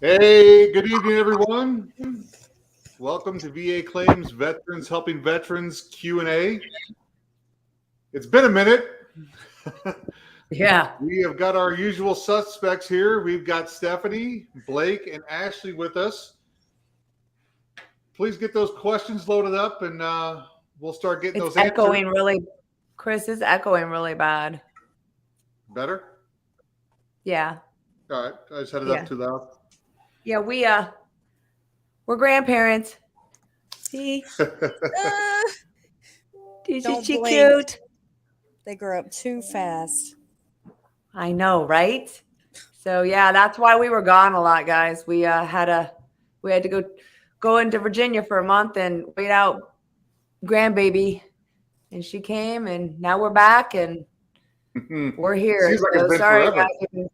Hey, good evening, everyone. Welcome to VA Claims Veterans Helping Veterans Q&A. It's been a minute. Yeah. We have got our usual suspects here. We've got Stephanie, Blake, and Ashley with us. Please get those questions loaded up, and we'll start getting those answers. Chris is echoing really bad. Better? Yeah. All right. I just had it up too loud. Yeah, we're grandparents. See? Isn't she cute? They grow up too fast. I know, right? So yeah, that's why we were gone a lot, guys. We had to go into Virginia for a month and wait out grandbaby, and she came, and now we're back and we're here. Seems like it's been forever. Guys.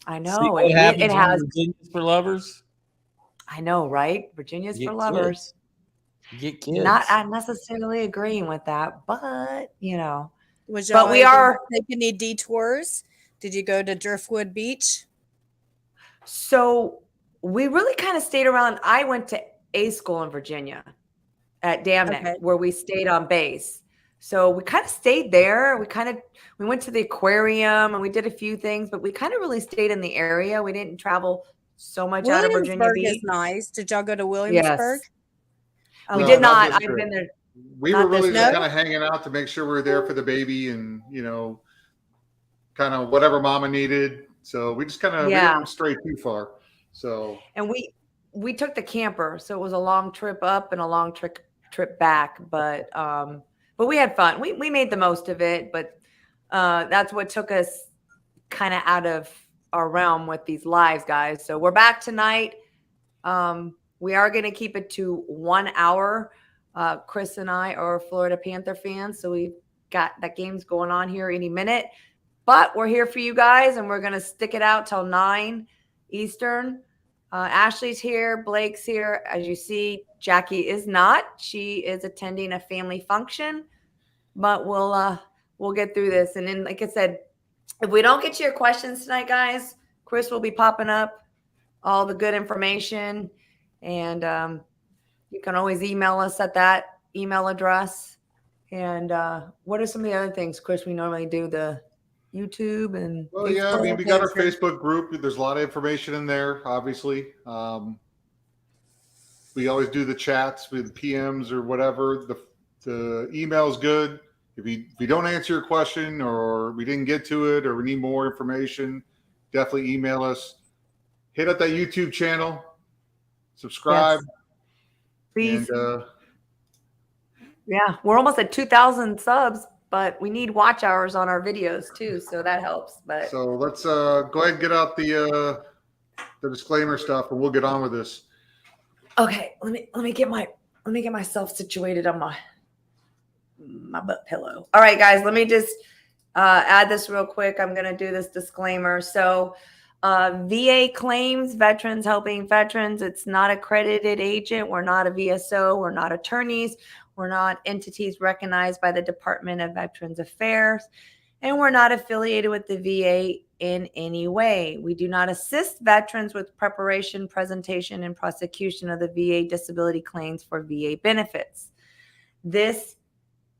I know. It has Virginia's for lovers. I know, right? Virginia's for lovers. Get kids. Not necessarily agreeing with that, but you know. But we are taking any detours. Did you go to Driftwood Beach? So we really kind of stayed around. I went to A school in Virginia at Dam Neck, where we stayed on base. So we kind of stayed there. We went to the aquarium and we did a few things, but we kind of really stayed in the area. We didn't travel so much out of Virginia Beach. Is nice. Did y'all go to Williamsburg? Yes. We did not. I've been there. We were really just kind of hanging out to make sure we were there for the baby and, you know, kind of whatever mama needed. So we just kind of didn't stray too far. So and we took the camper, so it was a long trip up and a long trip back, but we had fun. We made the most of it, but that's what took us kind of out of our realm with these lives, guys. So we're back tonight. We are going to keep it to 1 hour. Chris and I are Florida Panther fans, so we've got that game's going on here any minute. But we're here for you guys, and we're going to stick it out till 9 Eastern. Ashley's here. Blake's here. As you see, Jackie is not. She is attending a family function. But we'll get through this. And then, like I said, if we don't get to your questions tonight, guys, Chris will be popping up all the good information. And you can always email us at that email address. And what are some of the other things, Chris, we normally do? The YouTube and well, yeah, I mean, we got our Facebook group. There's a lot of information in there, obviously. We always do the chats with PMs or whatever. The email is good. If we don't answer your question or we didn't get to it or we need more information, definitely email us. Hit up that YouTube channel. Subscribe. Yes. And, yeah, we're almost at 2,000 subs, but we need watch hours on our videos too, so that helps. But so let's go ahead and get out the disclaimer stuff, and we'll get on with this. Okay, let me get myself situated on my butt pillow. All right, guys, let me just add this real quick. I'm going to do this disclaimer. So VA Claims, Veterans Helping Veterans. It's not an accredited agent. We're not a VSO. We're not attorneys. We're not entities recognized by the Department of Veterans Affairs. And we're not affiliated with the VA in any way. We do not assist veterans with preparation, presentation, and prosecution of the VA disability claims for VA benefits. This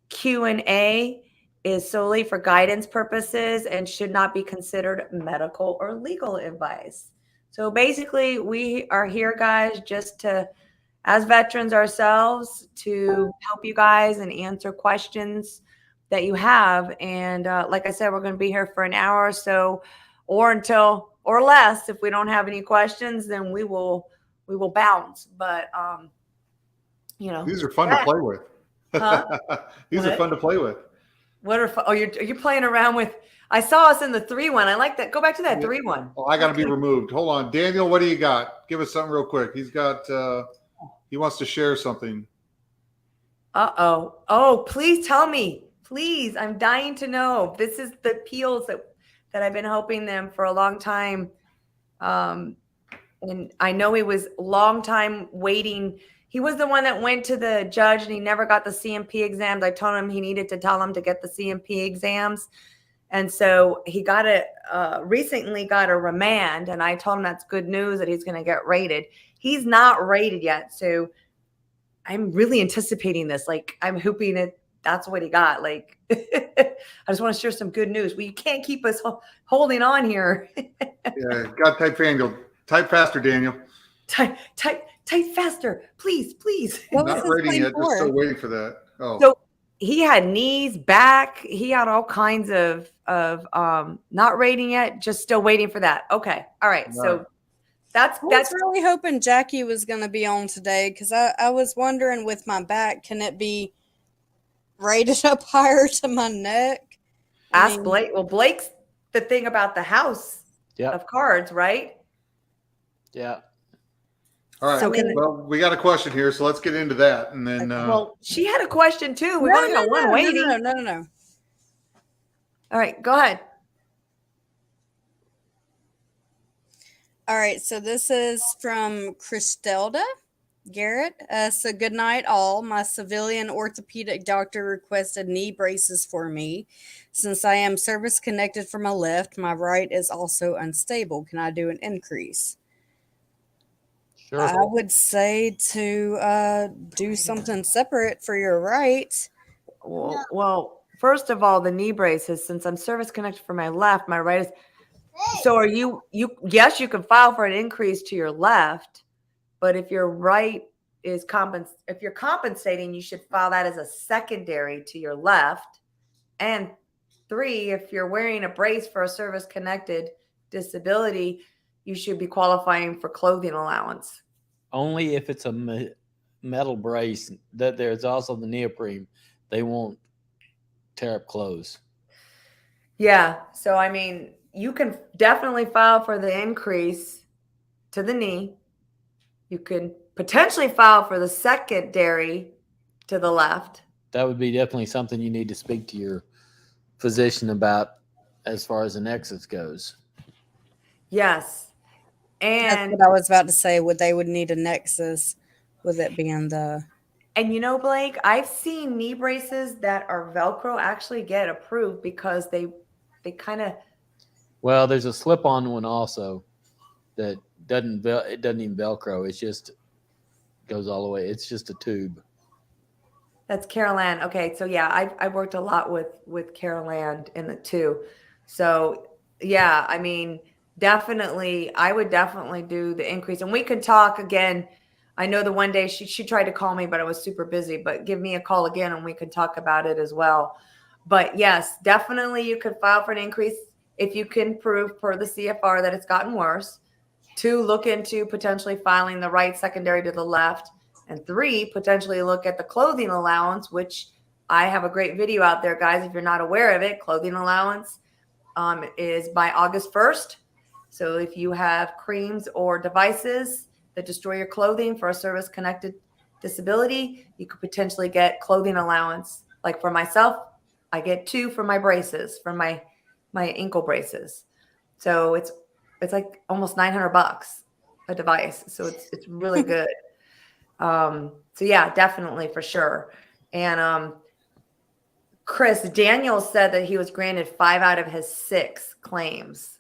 Q&A is solely for guidance purposes and should not be considered medical or legal advice. So basically, we are here, guys, just to, as veterans ourselves, to help you guys and answer questions that you have. And like I said, we're going to be here for an hour or so, or less. If we don't have any questions, then we will bounce. But you know, these are fun to play with. Huh? These are fun to play with. What are are you playing around with? I saw us in the 3-1. I like that. Go back to that 3-1. Oh, I got to be removed. Hold on, Daniel. What do you got? Give us something real quick. He's got. He wants to share something. Oh, please tell me. Please, I'm dying to know. This is the appeals that I've been helping them for a long time. And I know he was a long time waiting. He was the one that went to the judge and he never got the CMP exams. I told him he needed to tell him to get the CMP exams. And so he recently got a remand, and I told him that's good news that he's going to get rated. He's not rated yet. So I'm really anticipating this. Like, I'm hoping that's what he got. Like, I just want to share some good news. You can't keep us holding on here. Yeah, got to type Daniel. Type faster, Daniel. Type faster, please. What was Not his rating claim yet. Just for? still waiting for that. Oh, So he had knees, back. He had all kinds of not rating yet. Just still waiting for that. Okay, all right. So that's I was really hoping Jackie was going to be on today because I was wondering with my back, can it be rated up higher to my neck? Ask Blake. Well, Blake's the thing about the house Yep. of cards, right? Yeah. all right. So Well, we got a question here, so let's get into that, and then. well, she had a question too. We've only got one waiting. No. All right, go ahead. All right, so this is from Christelda Garrett. So good night, all. My civilian orthopedic doctor requested knee braces for me. Since I am service connected for my left, my right is also unstable. Can I do an increase? Sure. I would say to do something separate for your right. Well, first of all, the knee braces, since I'm service connected for my left, my right is. So are you yes, you can file for an increase to your left, but if your right is if you're compensating, you should file that as a secondary to your left. And 3, if you're wearing a brace for a service connected disability, you should be qualifying for clothing allowance. Only if it's a metal brace that there's also the neoprene. They won't tear up clothes. Yeah. So, I mean, you can definitely file for the increase to the knee. You can potentially file for the secondary to the left. That would be definitely something you need to speak to your physician about as far as the nexus goes. Yes. And that's what I was about to say. They would need a nexus with it being the. And you know, Blake, I've seen knee braces that are Velcro actually get approved because they kind of. Well, there's a slip-on one also that doesn't even Velcro. It's just goes all the way. It's just a tube. That's Carol Ann. Okay, so yeah, I've worked a lot with Carol Ann in the too. So yeah, I mean, definitely, I would definitely do the increase, and we could talk again. I know the one day she tried to call me, but I was super busy. But give me a call again, and we could talk about it as well. But yes, definitely, you could file for an increase if you can prove per the CFR that it's gotten worse. 2, look into potentially filing the right secondary to the left. And 3, potentially look at the clothing allowance, which I have a great video out there, guys. If you're not aware of it, clothing allowance is by August 1st. So if you have creams or devices that destroy your clothing for a service-connected disability, you could potentially get clothing allowance. Like for myself, I get 2 for my braces, for my ankle braces. So it's like almost $900 a device. So it's really good. So yeah, definitely for sure. And Chris, Daniel said that he was granted 5 out of his 6 claims.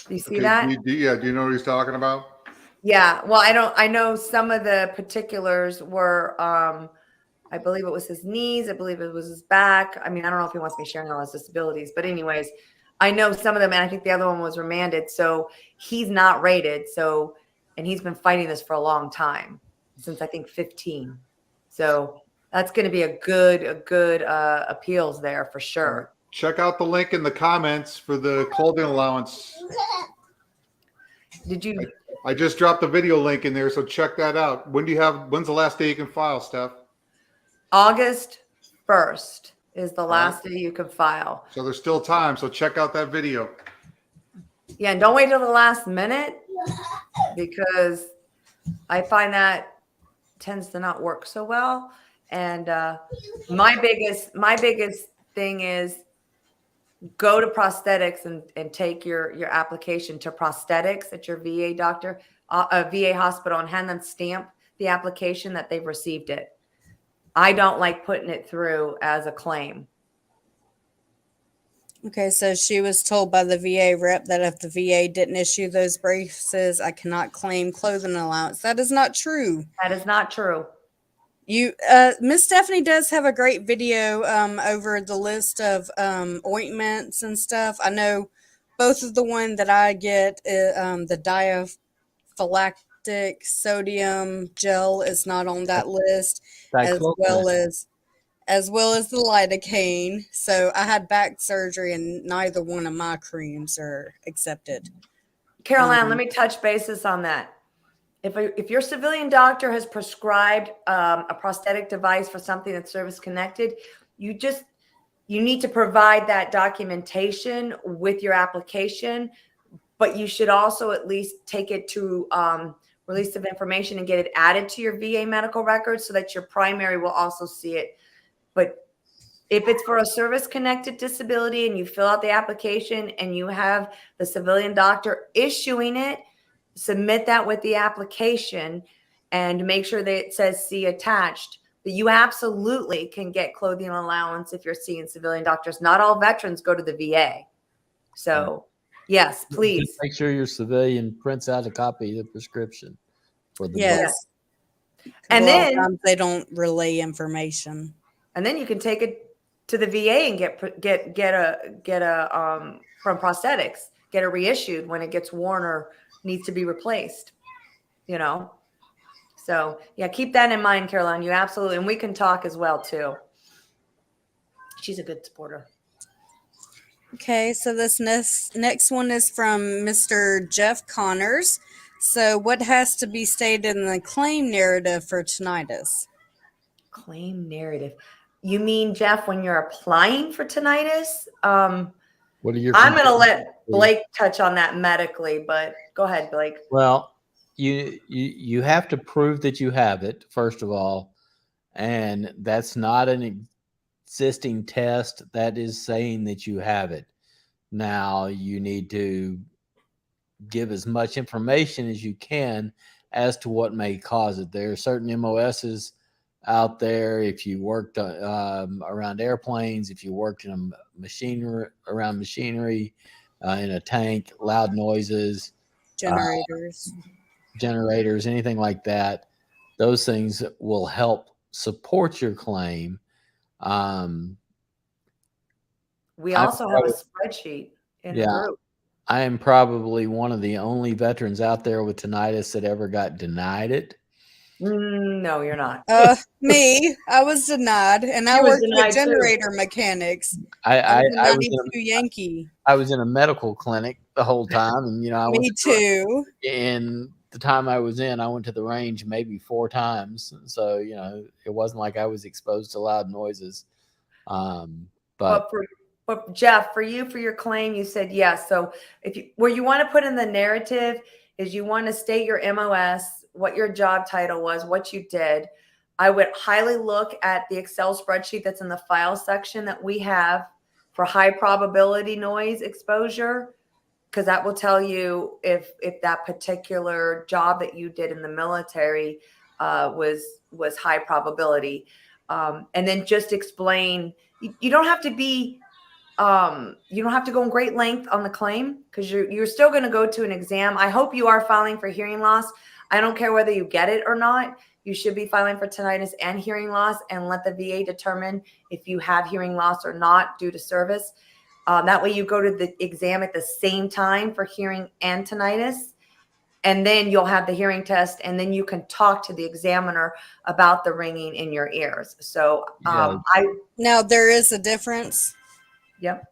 Do you see that? Do you know what he's talking about? Yeah. Well, I know some of the particulars were, I believe it was his knees. I believe it was his back. I mean, I don't know if he wants me sharing all his disabilities, but anyways, I know some of them, and I think the other one was remanded. So he's not rated. So, and he's been fighting this for a long time, since I think 15. So that's going to be a good appeals there for sure. Check out the link in the comments for the clothing allowance. Did you? I just dropped the video link in there, so check that out. When's the last day you can file, Steph? August 1st is the last day you can file. So there's still time. So check out that video. Yeah, and don't wait till the last minute, because I find that tends to not work so well. And my biggest thing is go to prosthetics and take your application to prosthetics at your VA VA hospital, and hand them stamp the application that they've received it. I don't like putting it through as a claim. Okay, so she was told by the VA rep that if the VA didn't issue those braces, I cannot claim clothing allowance. That is not true. That is not true. You, Miss Stephanie does have a great video over the list of ointments and stuff. I know both of the one that I get, the diaphylactic sodium gel is not on that list, as well as the lidocaine. So I had back surgery, and neither one of my creams are accepted. Caroline, let me touch bases on that. If your civilian doctor has prescribed a prosthetic device for something that's service connected, you need to provide that documentation with your application, but you should also at least take it to release of information and get it added to your VA medical records so that your primary will also see it. But if it's for a service connected disability and you fill out the application and you have the civilian doctor issuing it, submit that with the application and make sure that it says see attached. But you absolutely can get clothing allowance if you're seeing civilian doctors. Not all veterans go to the VA. So yes, please. Just make sure your civilian prints out a copy of the prescription for the Yes. And a lot of then times they don't relay information. And then you can take it to the VA and get a from prosthetics, get it reissued when it gets worn or needs to be replaced, you know? So yeah, keep that in mind, Caroline. You absolutely, and we can talk as well too. She's a good supporter. Okay, so this next one is from Mr. Jeff Connors. So what has to be stated in the claim narrative for tinnitus? Claim narrative. You mean, Jeff, when you're applying for tinnitus? What are your I'm going to let Blake touch on that medically, but go ahead, Blake. Well, you have to prove that you have it, first of all, and that's not an existing test. That is saying that you have it. Now, you need to give as much information as you can as to what may cause it. There are certain MOSs out there. If you worked around airplanes, if you worked in around machinery, in a tank, loud noises, Generators, anything like that, those things will help support your claim. We also have a spreadsheet in the group. I am probably one of the only veterans out there with tinnitus that ever got denied it. No, you're not. Me, I was denied, and I worked with generator mechanics. I was a 92 Yankee. I was in a medical clinic the whole time, and Me too. And the time I was in, I went to the range maybe 4 times, so it wasn't like I was exposed to loud noises. But Jeff, for your claim, you said yes. So where you want to put in the narrative is you want to state your MOS, what your job title was, what you did. I would highly look at the Excel spreadsheet that's in the file section that we have for high probability noise exposure, because that will tell you if that particular job that you did in the military was high probability. And then just explain, you don't have to be you don't have to go in great length on the claim, because you're still going to go to an exam. I hope you are filing for hearing loss. I don't care whether you get it or not. You should be filing for tinnitus and hearing loss, and let the VA determine if you have hearing loss or not due to service. That way you go to the exam at the same time for hearing and tinnitus, and then you'll have the hearing test, and then you can talk to the examiner about the ringing in your ears. So now there is a difference. Yep.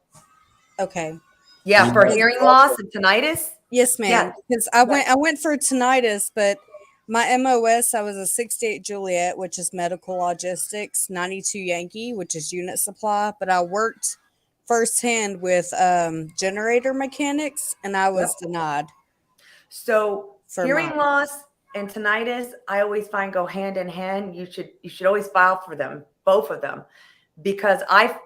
Okay. Yeah, for hearing loss and tinnitus. Yes, ma'am. Because I went for tinnitus, but my MOS, I was a 68 Juliet, which is medical logistics, 92 Yankee, which is unit supply. But I worked firsthand with generator mechanics, and I was denied. So hearing loss and tinnitus, I always find go hand in hand. You should always file for them, both of them. Because I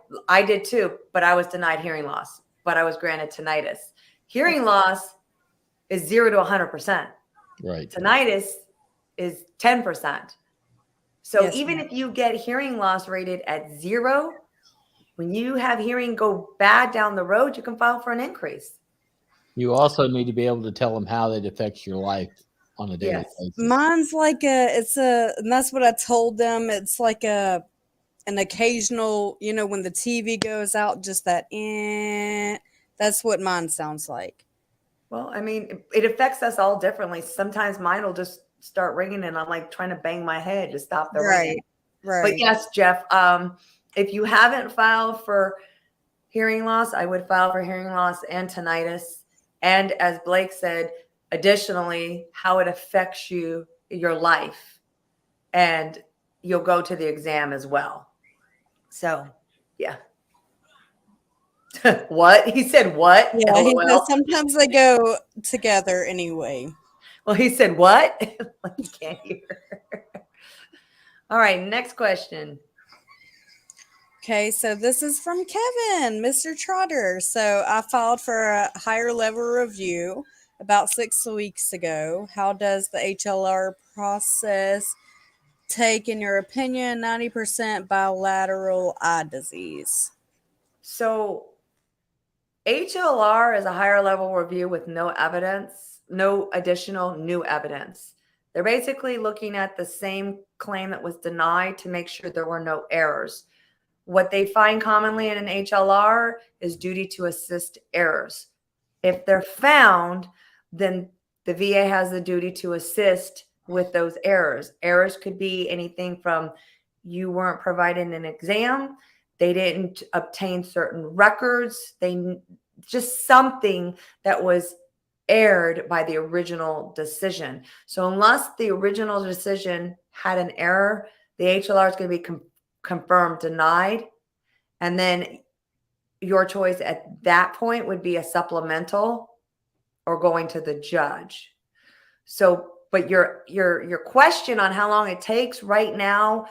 did too, but I was denied hearing loss, but I was granted tinnitus. Hearing loss is 0 to 100%. Right. Tinnitus is 10%. So Yes, even ma'am. if you get hearing loss rated at 0, when you have hearing go bad down the road, you can file for an increase. You also need to be able to tell them how that affects your life on a daily Yes. basis. Mine's like and that's what I told them. It's like an occasional, when the TV goes out, just that, that's what mine sounds like. Well, I mean, it affects us all differently. Sometimes mine will just start ringing and I'm like trying to bang my head to stop the ringing. Right. But yes, Jeff, if you haven't filed for hearing loss, I would file for hearing loss and tinnitus. And as Blake said, additionally, how it affects you, your life. And you'll go to the exam as well. So, yeah. What? He said what? Yeah, he says LOL. sometimes they go together anyway. Well, he said what? Like you can't hear. All right, next question. Okay, so this is from Kevin, Mr. Trotter. So I filed for a higher level review about 6 weeks ago. How does the HLR process take, in your opinion, 90% bilateral eye disease? So HLR is a higher level review with no evidence, no additional new evidence. They're basically looking at the same claim that was denied to make sure there were no errors. What they find commonly in an HLR is duty to assist errors. If they're found, then the VA has the duty to assist with those errors. Errors could be anything from you weren't provided an exam, they didn't obtain certain records, just something that was erred by the original decision. So unless the original decision had an error, the HLR is going to be confirmed denied. And then your choice at that point would be a supplemental or going to the judge. So, but your question on how long it takes right now,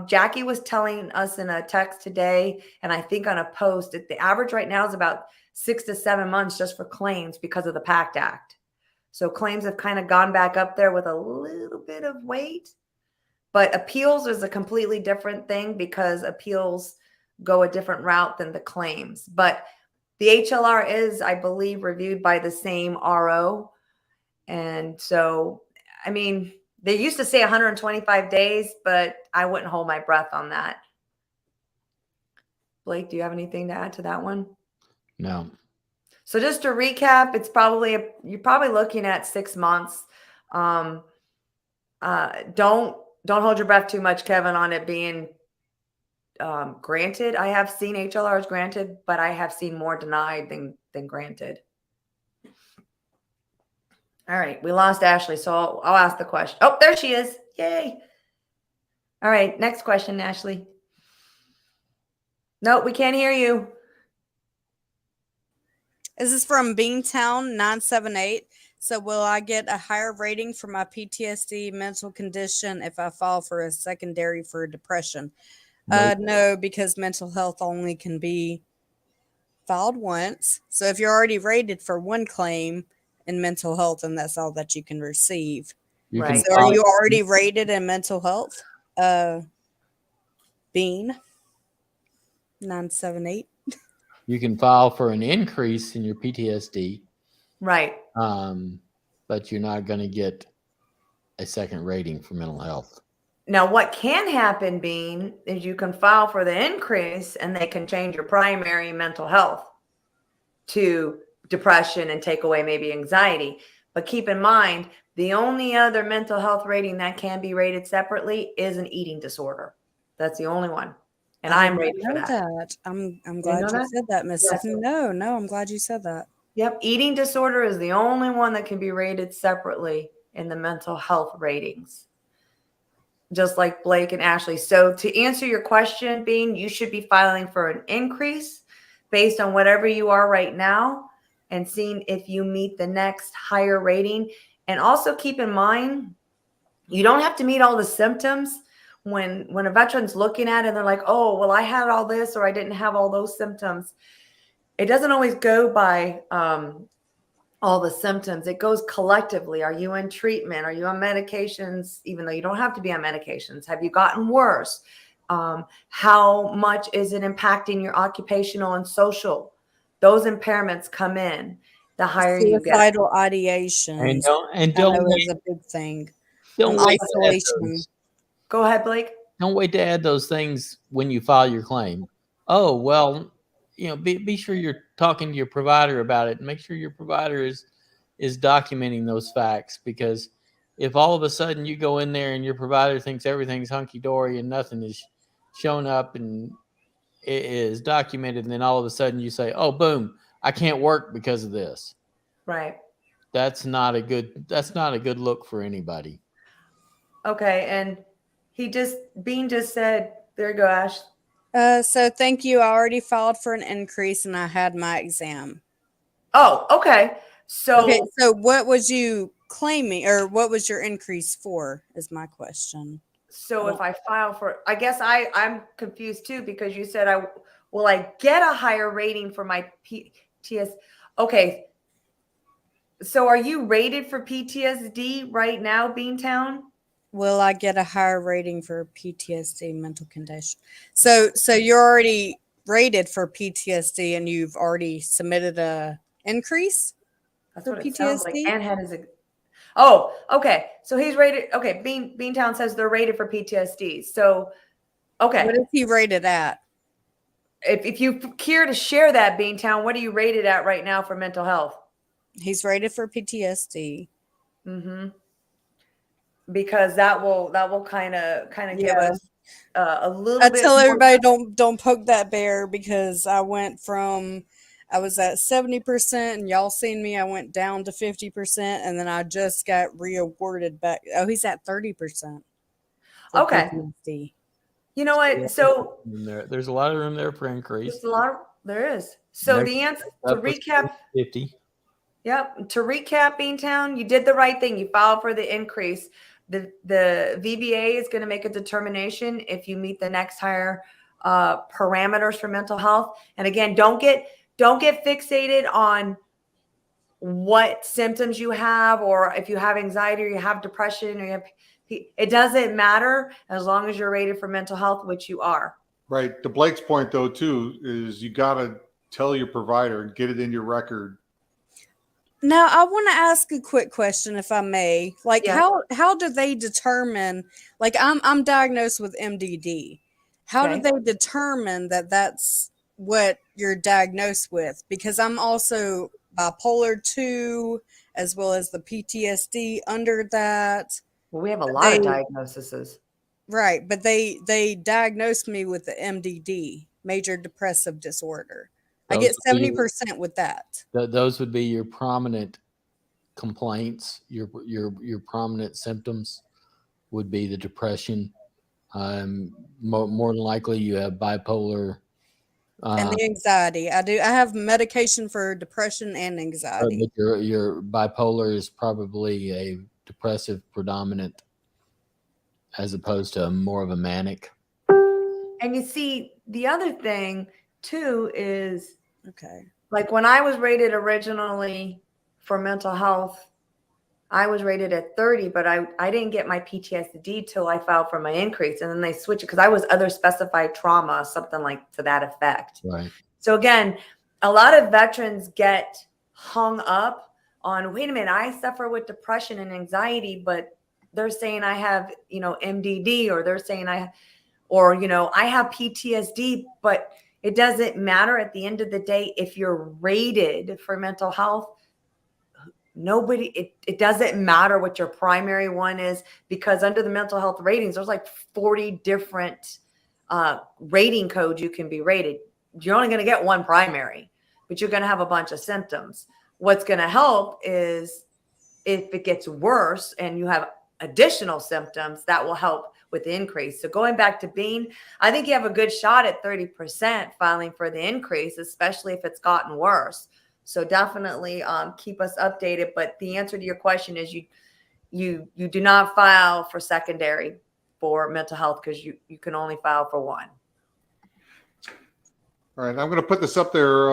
Jackie was telling us in a text today, and I think on a post, that the average right now is about 6 to 7 months just for claims because of the PACT Act. So claims have kind of gone back up there with a little bit of wait. But appeals is a completely different thing because appeals go a different route than the claims. But the HLR is, I believe, reviewed by the same RO. And so, I mean, they used to say 125 days, but I wouldn't hold my breath on that. Blake, do you have anything to add to that one? No. So just to recap, it's probably, you're probably looking at 6 months. Don't hold your breath too much, Kevin, on it being granted. I have seen HLRs granted, but I have seen more denied than granted. All right, we lost Ashley, so I'll ask the question. Oh, there she is. Yay. All right, next question, Ashley. Nope, we can't hear you. This is from Beantown 978. So will I get a higher rating for my PTSD mental condition if I file for a secondary for depression? Nope. No, because mental health only can be filed once. So if you're already rated for one claim in mental health, and that's all that you can receive. You Right. can So are file, you already rated in mental health? Bean 978. you can file for an increase in your PTSD, Right. but you're not going to get a second rating for mental health. Now, what can happen, Bean, is you can file for the increase and they can change your primary mental health to depression and take away maybe anxiety. But keep in mind, the only other mental health rating that can be rated separately is an eating disorder. That's the only one. And I'm rated for that. I'm glad you said that, Miss Yes. Stephanie. No, I'm glad you said that. Yep. Eating disorder is the only one that can be rated separately in the mental health ratings, just like Blake and Ashley. So to answer your question, Bean, you should be filing for an increase based on whatever you are right now and seeing if you meet the next higher rating. And also keep in mind, you don't have to meet all the symptoms. When a veteran's looking at it and they're like, oh, well, I had all this or I didn't have all those symptoms. It doesn't always go by all the symptoms. It goes collectively. Are you in treatment? Are you on medications, even though you don't have to be on medications? Have you gotten worse? How much is it impacting your occupational and social? Those impairments come in the higher you get. Suicidal ideation. And I don't know wait, is a big thing. don't And wait to add isolation. those. Go ahead, Blake. Don't wait to add those things when you file your claim. Oh, well, be sure you're talking to your provider about it, and make sure your provider is documenting those facts, because if all of a sudden you go in there and your provider thinks everything's hunky-dory and nothing is shown up and it is documented, and then all of a sudden you say, oh, boom, I can't work because of this. Right. That's not a good look for anybody. Okay. And Bean just said, there you go, Ash. So thank you. I already filed for an increase and I had my exam. Oh, okay. So what was you claiming, or what was your increase for, is my question. So if I file for, I guess I'm confused too, because you said will I get a higher rating for my PTSD? Okay. So are you rated for PTSD right now, Beantown? Will I get a higher rating for PTSD mental condition? So you're already rated for PTSD and you've already submitted a increase? That's for what it PTSD? sounds like. And had his. Oh, okay. So he's rated. Okay. Beantown says they're rated for PTSD. So, okay. What is he rated at? If you care to share that, Beantown, what are you rated at right now for mental health? He's rated for PTSD. Mm-hmm. Because that will kind of give us a little bit. I tell everybody don't poke that bear, because I was at 70% and y'all seen me. I went down to 50% and then I just got reawarded back. Oh, he's at 30%. Okay. PTSD. You know what? So there's a lot of room there for increase. There is. So the answer to recap. 50. Yep. To recap, Beantown, you did the right thing. You filed for the increase. The VBA is going to make a determination if you meet the next higher parameters for mental health. And again, don't get fixated on what symptoms you have, or if you have anxiety or you have depression or you have, it doesn't matter as long as you're rated for mental health, which you are. Right. To Blake's point, though, too, is you got to tell your provider and get it in your record. Now, I want to ask a quick question, if I may. Like, Yeah. how do they determine? Like, I'm diagnosed with MDD. How do they determine that that's what you're diagnosed with? Because I'm also bipolar 2, as well as the PTSD under that. Well, we have a lot of diagnoses. Right, but they diagnosed me with the MDD, major depressive disorder. I get 70% with that. Those would be your prominent complaints. Your prominent symptoms would be the depression. More than likely, you have bipolar. And the anxiety. I have medication for depression and anxiety. But your bipolar is probably a depressive predominant, as opposed to more of a manic. And you see, the other thing too is, like when I was rated originally for mental health, I was rated at 30, but I didn't get my PTSD till I filed for my increase. And then they switched it because I was other specified trauma, something like to that effect. Right. So again, a lot of veterans get hung up on, wait a minute, I suffer with depression and anxiety, but they're saying I have, MDD, or they're saying I have PTSD, but it doesn't matter at the end of the day. If you're rated for mental health, it doesn't matter what your primary one is, because under the mental health ratings, there's like 40 different rating codes you can be rated. You're only going to get one primary, but you're going to have a bunch of symptoms. What's going to help is if it gets worse and you have additional symptoms, that will help with the increase. So going back to Bean, I think you have a good shot at 30% filing for the increase, especially if it's gotten worse. So definitely keep us updated. But the answer to your question is you do not file for secondary for mental health, because you can only file for one. All right, I'm going to put this up there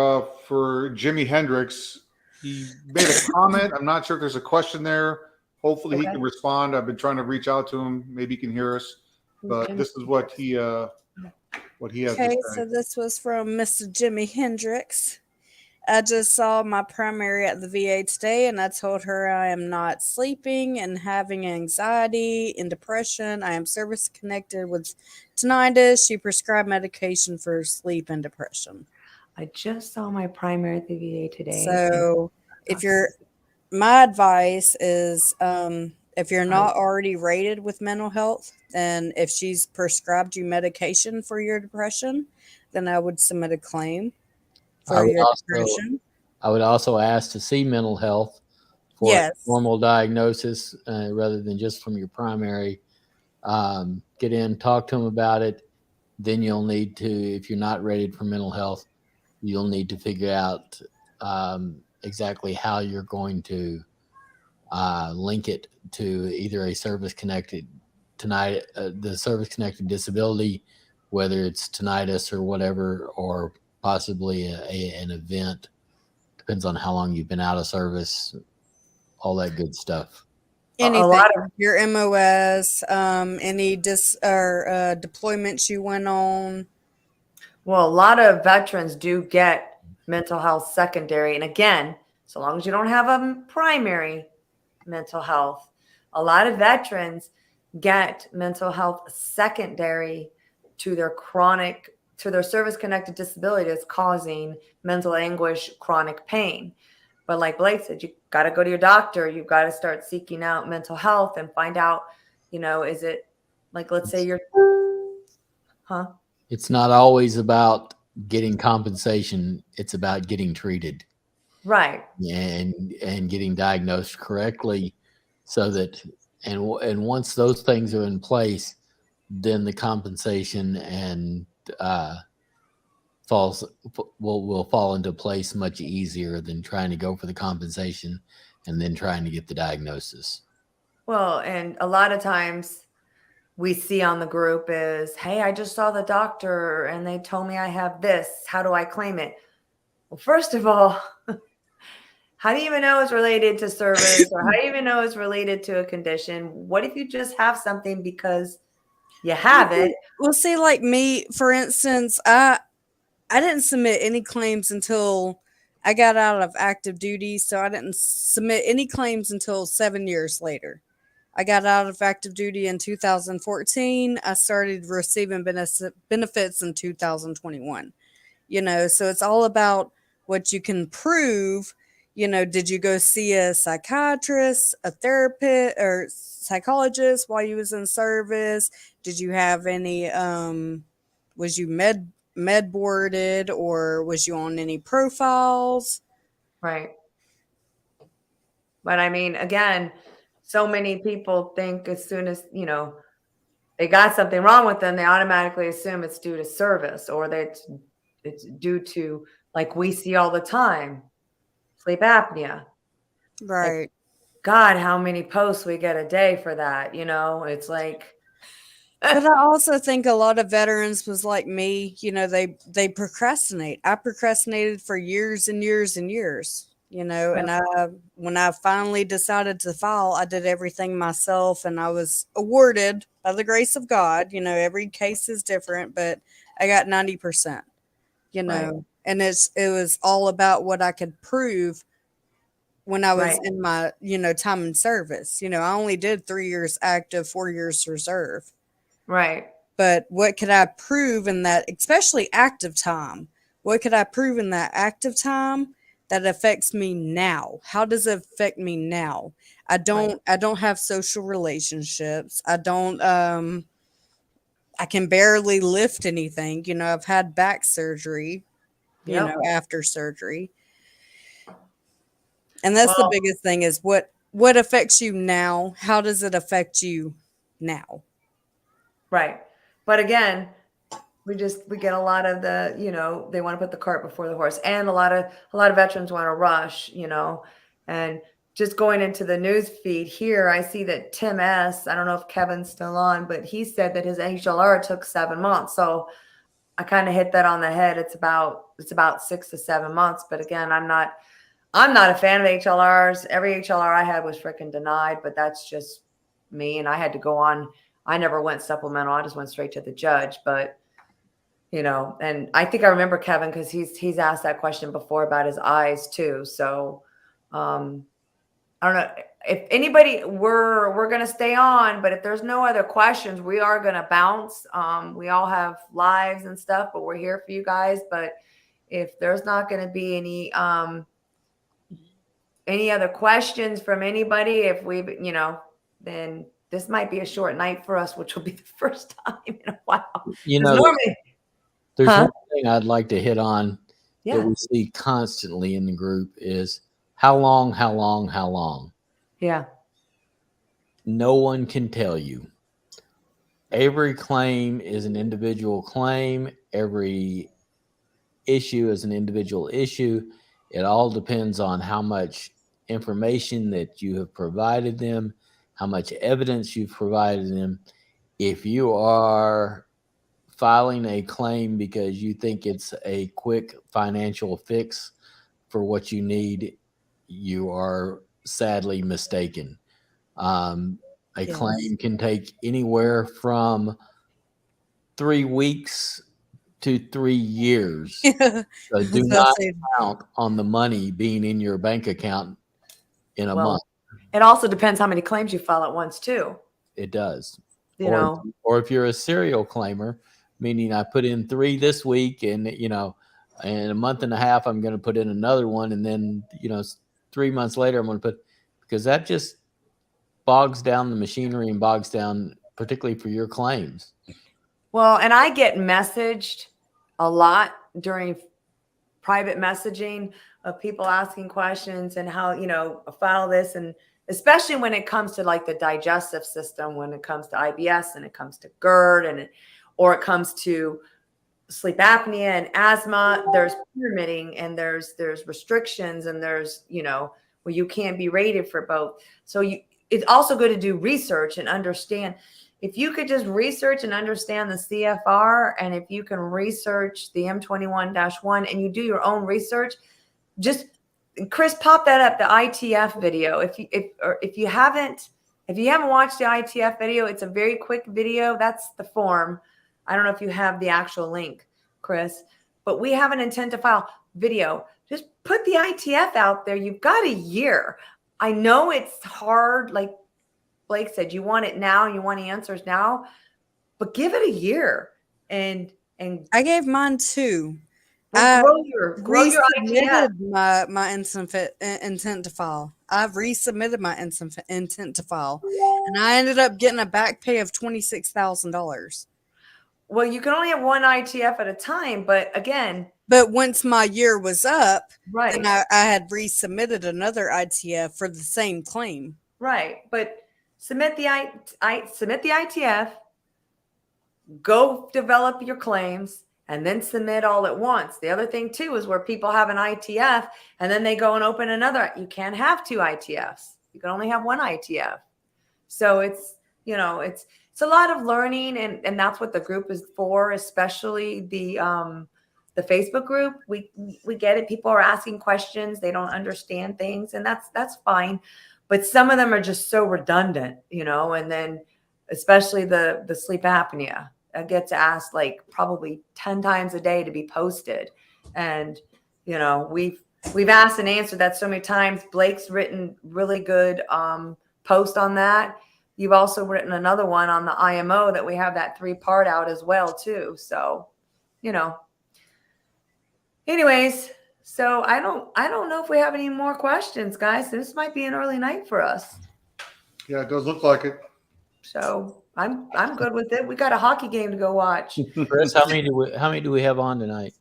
for Jimi Hendrix. he made a comment. I'm not sure if there's a question there. Hopefully he Okay. can respond. I've been trying to reach out to him. Maybe he can hear us. But this is what he has Okay, to so say. this was from Mr. Jimmy Hendricks. I just saw my primary at the VA today, and I told her I am not sleeping and having anxiety and depression. I am service connected with tinnitus. She prescribed medication for sleep and depression. I just saw my primary at the VA today. So, if you're, my advice is, if you're not already rated with mental health, and if she's prescribed you medication for your depression, then I would submit a claim for your depression. I would also ask to see mental health for a normal diagnosis rather than just from your primary. Get in, talk to them about it. Then you'll need to, if you're not rated for mental health, you'll need to figure out exactly how you're going to link it to either a service-connected the service-connected disability, whether it's tinnitus or whatever, or possibly an event. Depends on how long you've been out of service, all that good stuff. Anything, a lot of your MOS, any deployments you went on. Well, a lot of veterans do get mental health secondary. And again, so long as you don't have a primary mental health, a lot of veterans get mental health secondary to their service-connected disability that's causing mental anguish, chronic pain. But like Blake said, you got to go to your doctor. You've got to start seeking out mental health and find out, is it like, let's say you're, It's not always about getting compensation. It's about getting treated. Right. And getting diagnosed correctly so that, and once those things are in place, then the compensation and will fall into place much easier than trying to go for the compensation and then trying to get the diagnosis. Well, and a lot of times we see on the group is, hey, I just saw the doctor and they told me I have this. How do I claim it? Well, first of all, how do you even know it's related to service, or how do you even know it's related to a condition? What if you just have something because you have it? Well, see, like me, for instance, I didn't submit any claims until I got out of active duty. So I didn't submit any claims until 7 years later. I got out of active duty in 2014. I started receiving benefits in 2021. So it's all about what you can prove. Did you go see a psychiatrist, a therapist, or psychologist while you was in service? Did you have any, was you med boarded, or was you on any profiles? Right. But I mean, again, so many people think as soon as, they got something wrong with them, they automatically assume it's due to service, or that it's due to, like we see all the time, sleep apnea. Right. Like, God, how many posts we get a day for that? It's like. But I also think a lot of veterans was like me, they procrastinate. I procrastinated for years and years and years, and when I finally decided to file, I did everything myself, and I was awarded by the grace of God. Every case is different, but I got 90%, Right. and it was all about what I could prove when I was Right. in my, time in service. I only did 3 years active, 4 years reserve. Right. But what could I prove in that, especially active time? What could I prove in that active time that affects me now? How does it affect me now? I don't have social relationships. I can barely lift anything. I've had back surgery, after surgery. And that's the biggest thing is what affects you now? How does it affect you now? Right. But again, we get a lot of the, they want to put the cart before the horse, and a lot of veterans want to rush, and just going into the news feed here, I see that Tim S., I don't know if Kevin's still on, but he said that his HLR took 7 months. So I kind of hit that on the head. It's about 6 to 7 months. But again, I'm I'm not a fan of HLRs. Every HLR I had was freaking denied, but that's just me. And I had to go on. I never went supplemental. I just went straight to the judge. But, you know, and I think I remember Kevin because he's asked that question before about his eyes too. So I don't know if anybody we're going to stay on, but if there's no other questions, we are going to bounce. We all have lives and stuff, but we're here for you guys. But if there's not going to be any other questions from anybody, if we, you know, then this might be a short night for us, which will be the first time in a while. You know, normally, there's one thing I'd like to hit on that yeah, we see constantly in the group is how long, how long, how long. yeah, No one can tell you. Every claim is an individual claim. Every issue is an individual issue. It all depends on how much information that you have provided them, how much evidence you've provided them. If you are filing a claim because you think it's a quick financial fix for what you need, you are sadly mistaken. A claim can take anywhere from 3 weeks to 3 years. So do not count on the money being in your bank account in a month. It also depends how many claims you file at once too. It does. You know, or if you're a serial claimer, meaning I put in 3 this week and, you know, in a month and a half, I'm going to put in another one. And then, you know, 3 months later, I'm going to put, because that just bogs down the machinery and bogs down, particularly for your claims. Well, and I get messaged a lot during private messaging of people asking questions and how, you know, file this, and especially when it comes to like the digestive system, when it comes to IBS and it comes to GERD or it comes to sleep apnea and asthma, there's permitting and there's restrictions and there's, you know, where you can't be rated for both. So it's also good to do research and understand. If you could just research and understand the CFR, and if you can research the M21-1 and you do your own research, just Chris, pop that up, the ITF video. If you haven't watched the ITF video, it's a very quick video. That's the form. I don't know if you have the actual link, Chris, but we have an intent to file video. Just put the ITF out there. You've got a year. I know it's hard, like Blake said, you want it now, you want answers now, but give it a year. And I gave mine 2. grow your ITF. My intent to file. I've resubmitted my intent to file, and I ended up getting a back pay of $26,000. Well, you can only have one ITF at a time, but again. But once my year was up, right, then I had resubmitted another ITF for the same claim. Right, but submit the ITF, go develop your claims, and then submit all at once. The other thing too is where people have an ITF and then they go and open another. You can't have 2 ITFs. You can only have 1 ITF. So it's, you know, it's a lot of learning, and that's what the group is for, especially the Facebook group. We get it. People are asking questions. They don't understand things, and that's fine. But some of them are just so redundant, you know, and then especially the sleep apnea. I get to ask like probably 10 times a day to be posted. And, you know, we've asked and answered that so many times. Blake's written really good post on that. You've also written another one on the IMO that we have that 3-part out as well too. So, you know, anyways, so I don't know if we have any more questions, guys. This might be an early night for us. Yeah, it does look like it. So I'm good with it. We got a hockey game to go watch. Chris, how many do we have on tonight?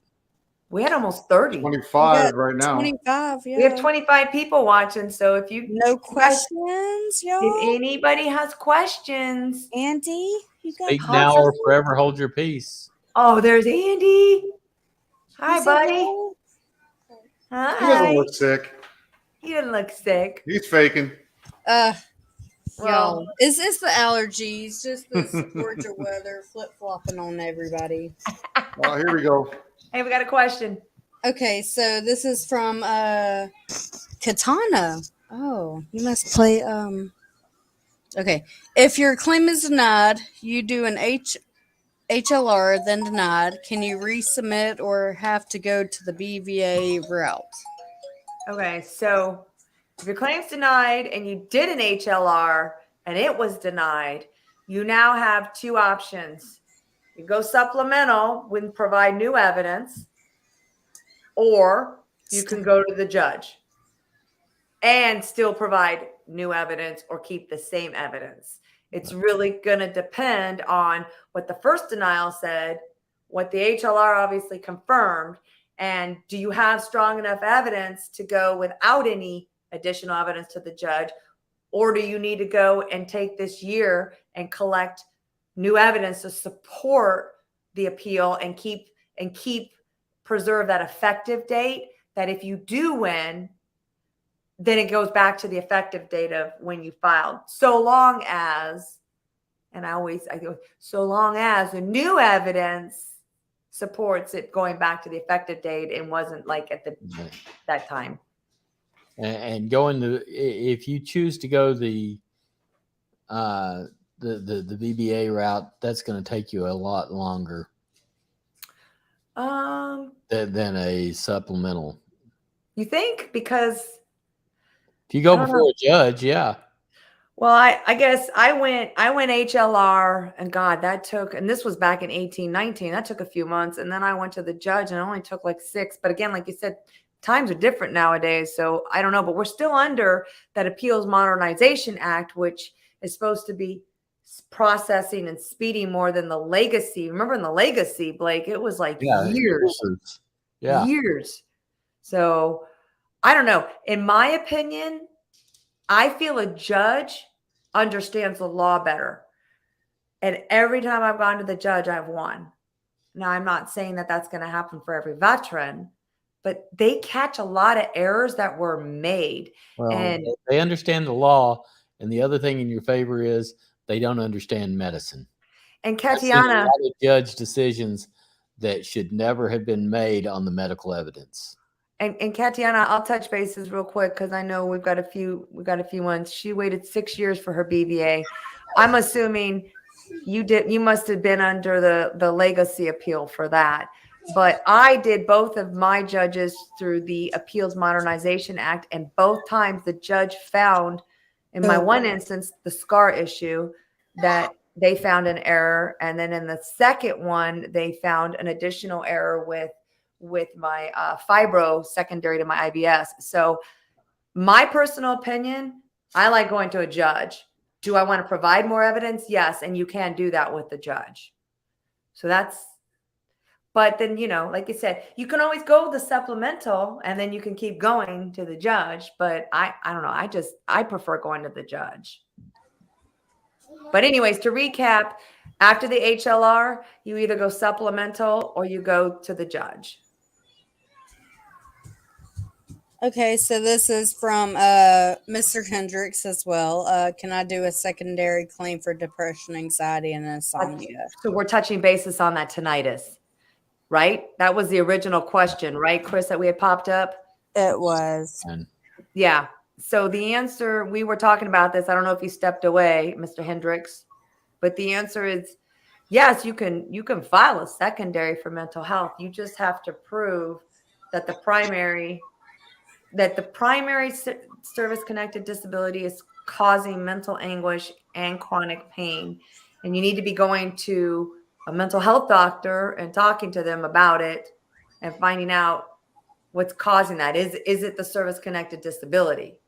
We had almost 30. 25 right now. 25, yeah. We have 25 people watching. So if you no questions, y'all. If anybody has questions, Andy, you got Speak now or forever hold your peace. Oh, there's Andy. Hi, buddy. Hi. He doesn't look sick. He doesn't look sick. He's faking. Well, it's the allergies, just this Georgia weather flip-flopping on everybody. Oh, here we go. Hey, we got a question. Okay, so this is from Katana. Oh, you must play okay. If your claim is denied, you do an HLR, then denied. Can you resubmit or have to go to the BVA route? Okay, so if your claim's denied and you did an HLR and it was denied, you now have two options. You go supplemental when provide new evidence, or you can go to the judge and still provide new evidence or keep the same evidence. It's really going to depend on what the first denial said, what the HLR obviously confirmed, and do you have strong enough evidence to go without any additional evidence to the judge, or do you need to go and take this year and collect new evidence to support the appeal and keep preserve that effective date, that if you do win, then it goes back to the effective date of when you filed, so long as, and I go, so long as the new evidence supports it going back to the effective date and wasn't like at that time. And going to, if you choose to go the VBA route, that's going to take you a lot longer than a supplemental. You think? Because if you go before a judge, yeah. Well, I guess I went HLR, and God, that took, and this was back in 1819. That took a few months, and then I went to the judge, and it only took like 6. But again, like you said, times are different nowadays, so I don't know. But we're still under that Appeals Modernization Act, which is supposed to be processing and speeding more than the legacy. Remember in the legacy, Blake, it was like years. Yeah. Years. So I don't know. In my opinion, I feel a judge understands the law better. And every time I've gone to the judge, I've won. Now, I'm not saying that that's going to happen for every veteran, but they catch a lot of errors that were made. Well, and they understand the law. And the other thing in your favor is they don't understand medicine. And a Katiana, lot of judge decisions that should never have been made on the medical evidence. And Katiana, I'll touch bases real quick because I know we've got a few ones. She waited 6 years for her BVA. I'm assuming you must have been under the legacy appeal for that. But I did both of my judges through the Appeals Modernization Act, and both times the judge found, in my one instance, the SCAR issue, that they found an error. And then in the second one, they found an additional error with my Fibro secondary to my IBS. So my personal opinion, I like going to a judge. Do I want to provide more evidence? Yes. And you can do that with the judge. So but then, like you said, you can always go the supplemental and then you can keep going to the judge. But I don't know. I prefer going to the judge. But anyways, to recap, after the HLR, you either go supplemental or you go to the judge. Okay, so this is from Mr. Hendricks as well. Can I do a secondary claim for depression, anxiety, and insomnia? So we're touching basis on that tinnitus, right? That was the original question, right, Chris, that we had popped up? It was. Yeah. So the answer, we were talking about this. I don't know if you stepped away, Mr. Hendricks, but the answer is yes, you can file a secondary for mental health. You just have to prove that the primary service-connected disability is causing mental anguish and chronic pain. And you need to be going to a mental health doctor and talking to them about it and finding out what's causing that. Is it the service-connected disability?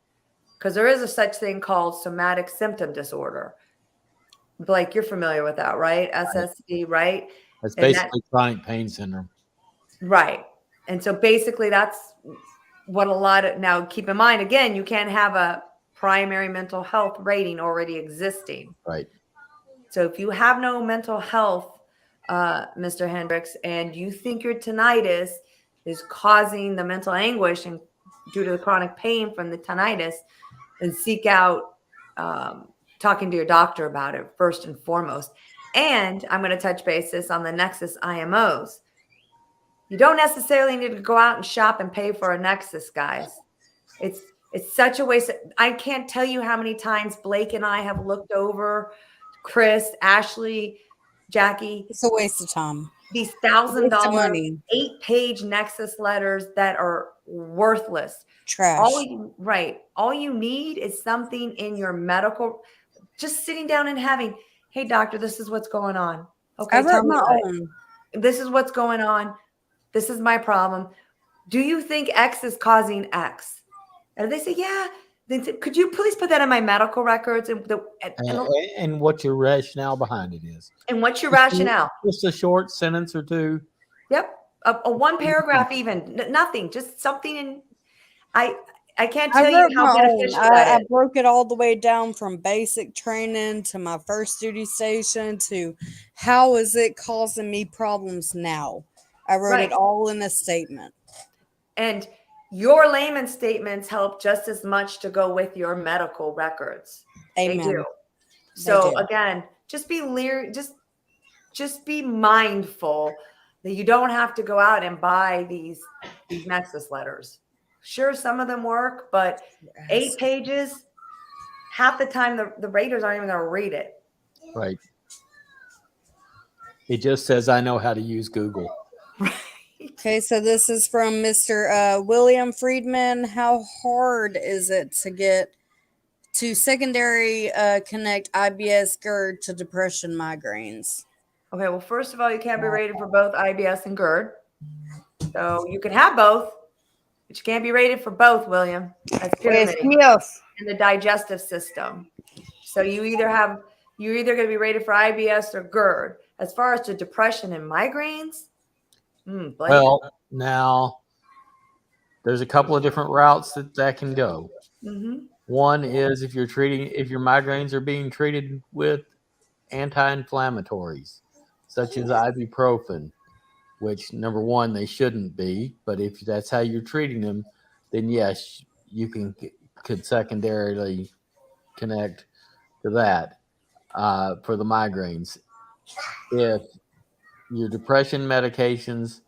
Because there is a such thing called somatic symptom disorder. Blake, you're familiar with that, right? SSD, right? That's basically chronic pain syndrome. Right. And so basically that's what now keep in mind, again, you can't have a primary mental health rating already existing. Right. So if you have no mental health, Mr. Hendricks, and you think your tinnitus is causing the mental anguish and due to the chronic pain from the tinnitus, then seek out talking to your doctor about it first and foremost. And I'm going to touch basis on the Nexus IMOs. You don't necessarily need to go out and shop and pay for a Nexus, guys. It's such a waste. I can't tell you how many times Blake and I have looked over, Chris, Ashley, Jackie. It's a waste of time. These Waste of $1,000 money. 8-page Nexus letters that are worthless. Trash. All you need is something in your medical, just sitting down and having, hey, doctor, this is what's going on. Okay, I wrote my about it. own. This is what's going on. This is my problem. Do you think X is causing X? And they say, yeah. Then could you please put that in my medical records? And what your rationale behind it is. And what's your rationale? Just a short sentence or two. Yep. A one paragraph, even nothing, just something in. I can't tell you how beneficial that is. I broke it all the way down from basic training to my first duty station to how is it causing me problems now. I wrote it all in a statement. And your layman statements help just as much to go with your medical records. Amen. They do. So again, just be just be mindful that you don't have to go out and buy these Nexus letters. Sure, some of them work, but 8 pages, half the time the raters aren't even going to read it. Right. It just says, I know how to use Google. Okay, so this is from Mr. William Friedman. How hard is it to get to secondary connect IBS GERD to depression migraines? Okay, well, first of all, you can't be rated for both IBS and GERD. So you can have both, but you can't be rated for both, William. That's pyramiding in the digestive system. So you're either going to be rated for IBS or GERD. As far as to depression and migraines, well, now there's a couple of different routes that can go. Mm-hmm. One is if your migraines are being treated with anti-inflammatories, such as ibuprofen, which number one, they shouldn't be, but if that's how you're treating them, then yes, you could secondarily connect to that for the migraines. If your depression medications,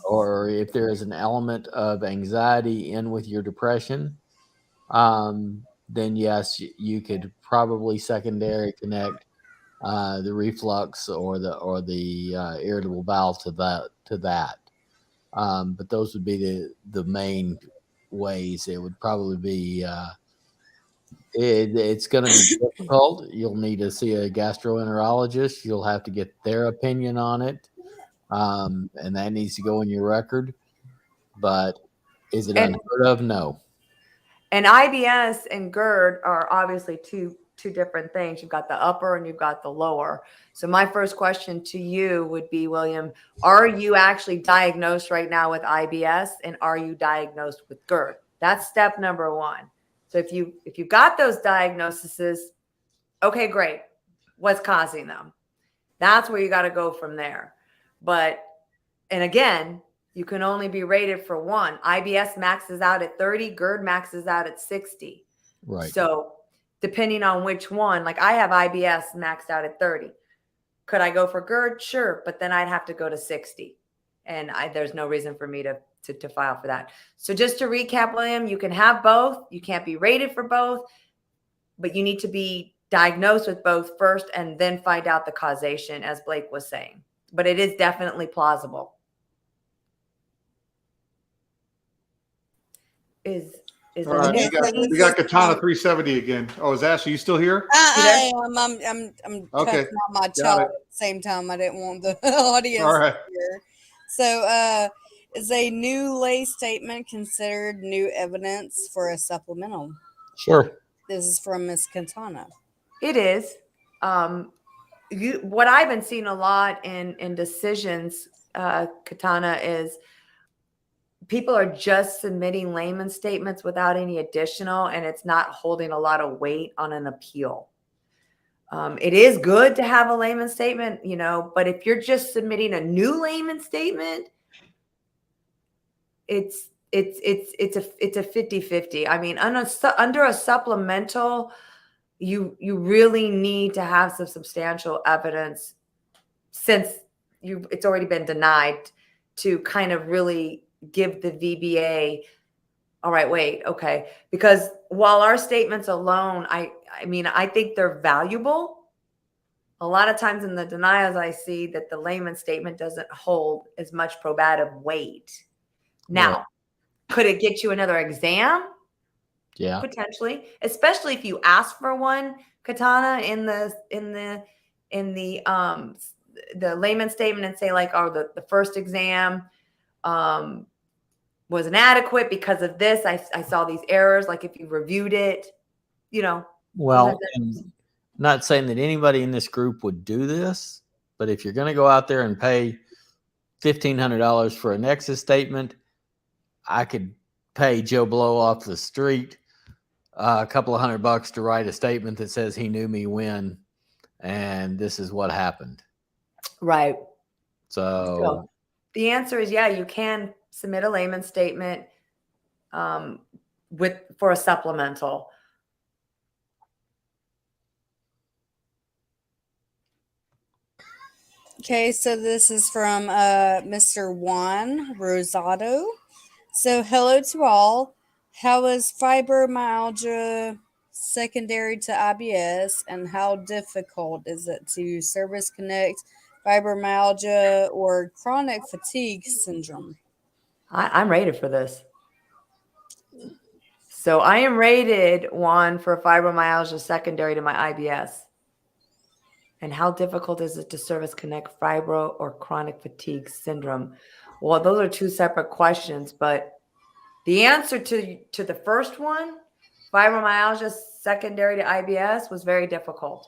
or if there is an element of anxiety in with your depression, then yes, you could probably secondary connect the reflux or the irritable bowel to that. But those would be the main ways. It would probably be it's going to be difficult. You'll need to see a gastroenterologist. You'll have to get their opinion on it, and that needs to go in your record. But is it unheard of? No. And IBS and GERD are obviously two different things. You've got the upper and you've got the lower. So my first question to you would be, William, are you actually diagnosed right now with IBS, and are you diagnosed with GERD? That's step number one. So if you got those diagnoses, okay, great. What's causing them? That's where you got to go from there. And again, you can only be rated for one. IBS maxes out at 30, GERD maxes out at 60. Right. So depending on which one, like I have IBS maxed out at 30. Could I go for GERD? Sure. But then I'd have to go to 60. And there's no reason for me to file for that. So just to recap, William, you can have both. You can't be rated for both, but you need to be diagnosed with both first and then find out the causation, as Blake was saying. But it is definitely plausible. All right, we got Katana 370 again. Oh, is Ashley, you still here? I am. I'm okay. cutting out my child at the same time. I didn't want the audience to hear. So, is a new lay statement considered new evidence for a supplemental? Sure. This is from Ms. Katana. It is. What I've been seeing a lot in decisions, Katana, is people are just submitting layman statements without any additional, and it's not holding a lot of weight on an appeal. It is good to have a layman statement, but if you're just submitting a new layman statement, it's a 50-50. I mean, under a supplemental, you really need to have some substantial evidence, since it's already been denied, to kind of really give the VBA, all right, wait, okay. Because while our statements alone, I mean, I think they're valuable. A lot of times in the denials, I see that the layman statement doesn't hold as much probative weight. Now, Right. could it get you another exam? Yeah. Potentially, especially if you ask for one, Katana, in the layman statement and say like, oh, the first exam was inadequate because of this. I saw these errors. Like if you reviewed it, you know. Well, and not saying that anybody in this group would do this, but if you're going to go out there and pay $1,500 for a Nexus statement, I could pay Joe Blow off the street a couple of $100 to write a statement that says he knew me when, and this is what happened. Right. So the answer is, yeah, you can submit a layman statement for a supplemental. Okay, so this is from Mr. Juan Rosado. So, hello to all. How is fibromyalgia secondary to IBS, and how difficult is it to service connect fibromyalgia or chronic fatigue syndrome? I'm rated for this. So I am rated, Juan, for fibromyalgia secondary to my IBS. And how difficult is it to service connect fibro or chronic fatigue syndrome? Well, those are two separate questions, but the answer to the first one, fibromyalgia secondary to IBS, was very difficult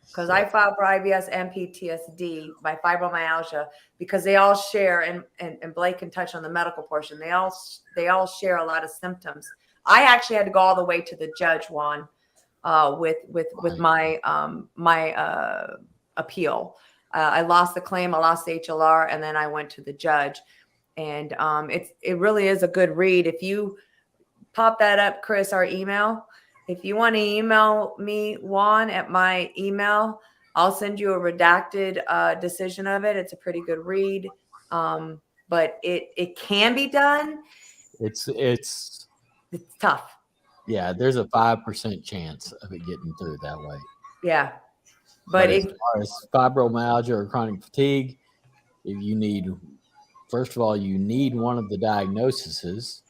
because I filed for IBS and PTSD by fibromyalgia because they all share, and Blake can touch on the medical portion. They all share a lot of symptoms. I actually had to go all the way to the judge, Juan, with my appeal. I lost the claim, I lost the HLR, and then I went to the judge. And it really is a good read. If you pop that up, Chris, our email, if you want to email me, Juan, at my email, I'll send you a redacted decision of it. It's a pretty good read, but it can be done. it's tough. Yeah, there's a 5% chance of it getting through that way. Yeah. But as far as fibromyalgia or chronic fatigue, if you need, first of all, you need one of the diagnoses.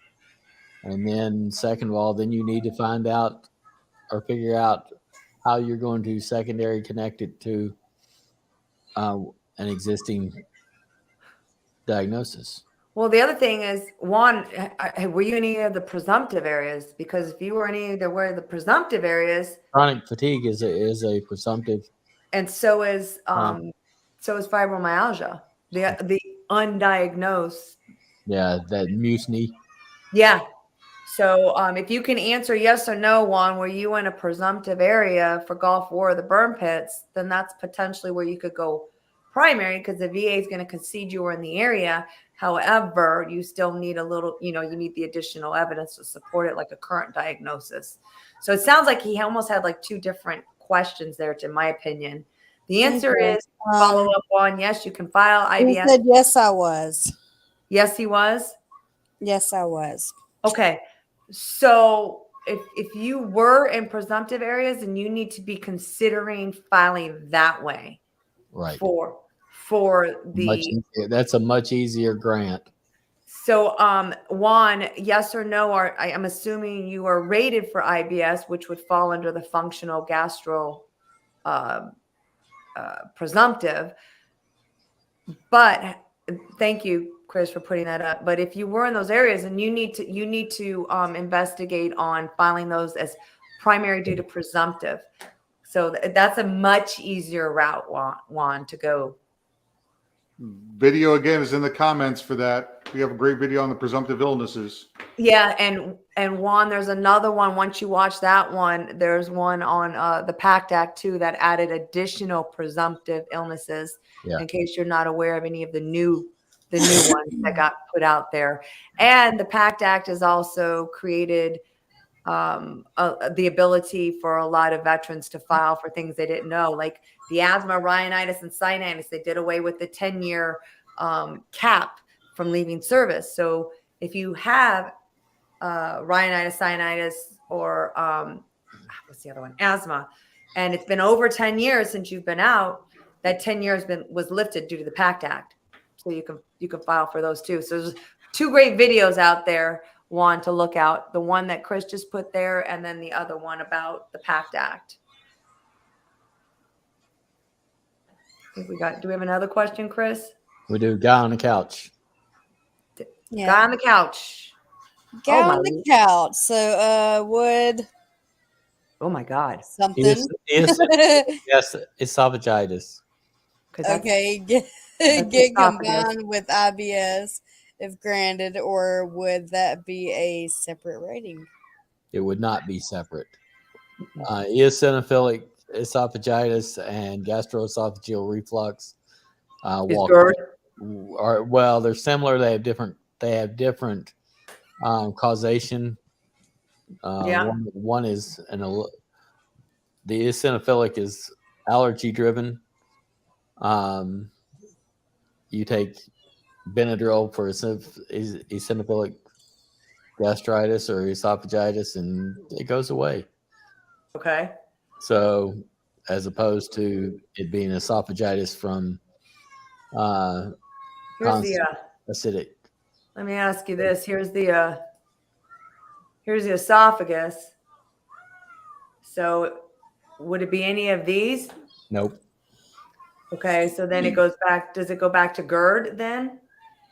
And then second of all, then you need to find out or figure out how you're going to secondary connect it to an existing diagnosis. Well, the other thing is, Juan, were you in any of the presumptive areas? Because if you were in either where the presumptive areas, chronic fatigue is a presumptive, and so is fibromyalgia, the undiagnosed. Yeah, that mutiny. Yeah. So if you can answer yes or no, Juan, were you in a presumptive area for Gulf War or the burn pits, then that's potentially where you could go primary because the VA is going to concede you were in the area. However, you still need a little, you need the additional evidence to support it, like a current diagnosis. So it sounds like he almost had like two different questions there, in my opinion. The answer is follow up on yes, you can file IBS. He said yes, I was. Yes, he was. Yes, I was. Okay. So if you were in presumptive areas, then you need to be considering filing that way. Right. For the that's a much easier grant. So Juan, yes or no, I'm assuming you are rated for IBS, which would fall under the functional gastro presumptive. But thank you, Chris, for putting that up. But if you were in those areas, and you need to investigate on filing those as primary due to presumptive. So that's a much easier route, Juan, to go. Video again is in the comments for that. We have a great video on the presumptive illnesses. Yeah, and Juan, there's another one. Once you watch that one, there's one on the PACT Act too that added additional presumptive illnesses. Yeah. In case you're not aware of any of the new ones that got put out there. And the PACT Act has also created the ability for a lot of veterans to file for things they didn't know, like the asthma, rhinitis, and sinusitis. They did away with the 10-year cap from leaving service. So if you have rhinitis, sinusitis, or what's the other one? Asthma, and it's been over 10 years since you've been out, that 10 years was lifted due to the PACT Act. So you can file for those too. So there's 2 great videos out there, one to look out, the one that Chris just put there, and then the other one about the PACT Act. I think do we have another question, Chris? We do. Guy on the couch. Yeah. Guy on the couch. Guy Oh, on the couch. So would Oh my God. something Yes, esophagitis. 'Cause that's- okay get esophagus. combined with IBS if granted, or would that be a separate rating? It would not be separate. Eosinophilic esophagitis and gastroesophageal reflux. Is GERD. Well, they're similar. They have different causation. Yeah. One is the eosinophilic is allergy driven. You take Benadryl for eosinophilic gastritis or esophagitis, and it goes away. Okay. So, as opposed to it being esophagitis from Here's the acidic. let me ask you this. Here's the esophagus. So would it be any of these? Nope. Okay, so then it goes back. Does it go back to GERD then?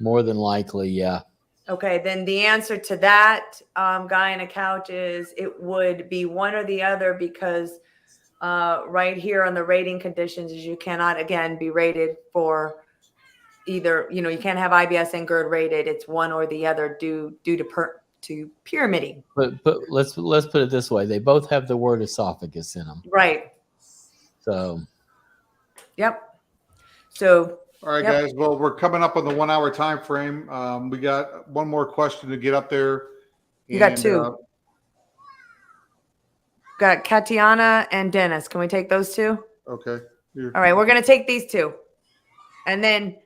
More than likely, yeah. Okay, then the answer to that, guy on a couch, is it would be one or the other, because right here on the rating conditions is you cannot, again, be rated for either, you can't have IBS and GERD rated. It's one or the other due to pyramiding. But let's put it this way: they both have the word esophagus in them. Right. So. Yep. So. All right, Yep. guys. Well, we're coming up on the 1 hour time frame. We got one more question to get up there. You got 2. Got Katiana and Dennis. Can we take those 2? Okay. All right, we're going to take these 2. And then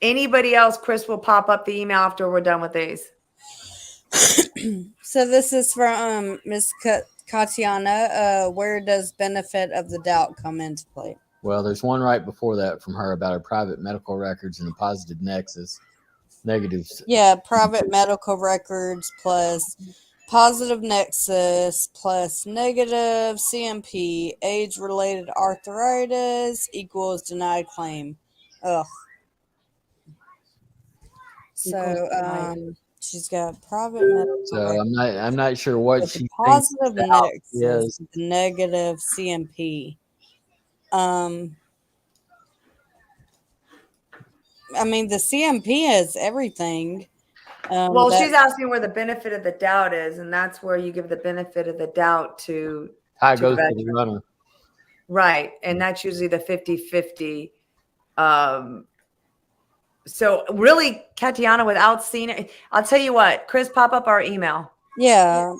anybody else, Chris will pop up the email after we're done with these. So this is from Miss Katiana. Where does benefit of the doubt come into play? Well, there's one right before that from her about her private medical records and a positive nexus. Negatives. Yeah, private medical records plus positive nexus plus negative CMP, age-related arthritis equals denied claim. Ugh. So she's got private medical. So I'm not sure what she positive thinks doubt nexus, is. negative CMP. I mean, the CMP is everything. Well, she's asking where the benefit of the doubt is, and that's where you give the benefit of the doubt to Tie goes to the runner. Right, and that's usually the 50-50. So really, Katiana, without seeing it, I'll tell you what, Chris, pop up our email. Yeah.